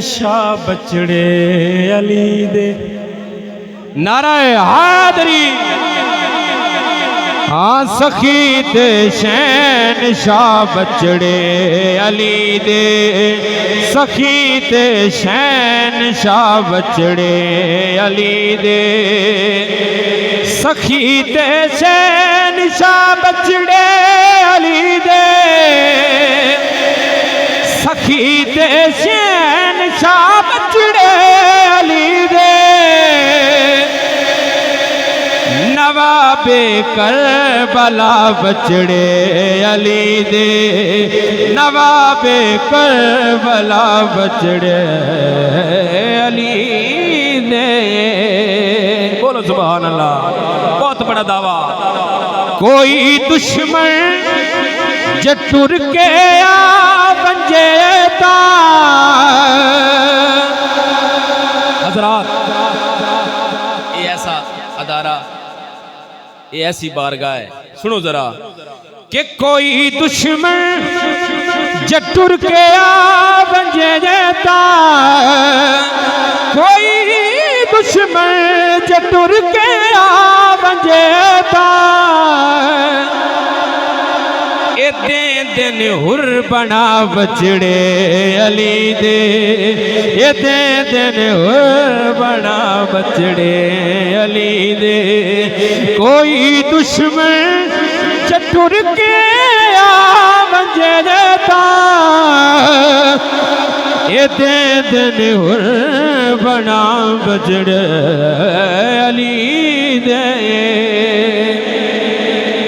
शाह बचड़े अली दे। नाराए हादरी। हाँ सखी ते शैन शाह बचड़े अली दे। सखी ते शैन शाह बचड़े अली दे। सखी ते शैन शाह बचड़े अली दे। सखी ते शैन शाह बचड़े अली दे। नवाबे करबला बचड़े अली दे। नवाबे करबला बचड़े अली दे। बोलो सुभान अल्लाह। बहुत बड़ा दावा। कोई दुश्मन जटुर के आ बंजेता। हजरात ये ऐसा अदारा, ये ऐसी बारगाह है, सुनो जरा कि कोई दुश्मन जटुर के आ बंजेता। कोई दुश्मन जटुर के आ बंजेता। दिन हुर बना बचड़े अली दे। ये दिन हुर बना बचड़े अली दे। कोई दुश्मन चतुर के आ बंजे देता। ये दिन हुर बना बचड़े अली दे।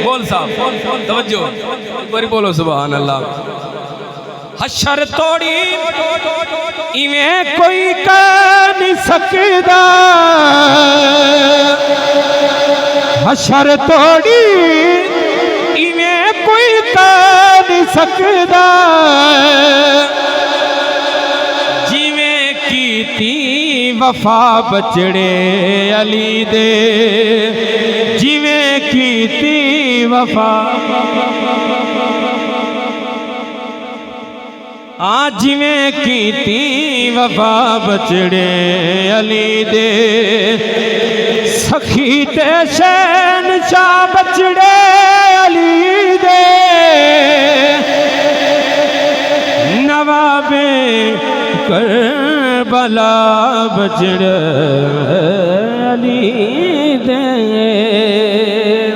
बोल साहब तवज्जो बरी बोलो सुभान अल्लाह। हशर तोड़ी इवें कोई कर नहीं सकदा। हशर तोड़ी इवें कोई कर नहीं सकदा। जिवें कीती वफा बचड़े अली दे। जिवें कीती वफा आज में कीती वफा बचड़े अली दे। सखी ते शैन शाह बचड़े अली दे। नवाबे करबला बचड़े अली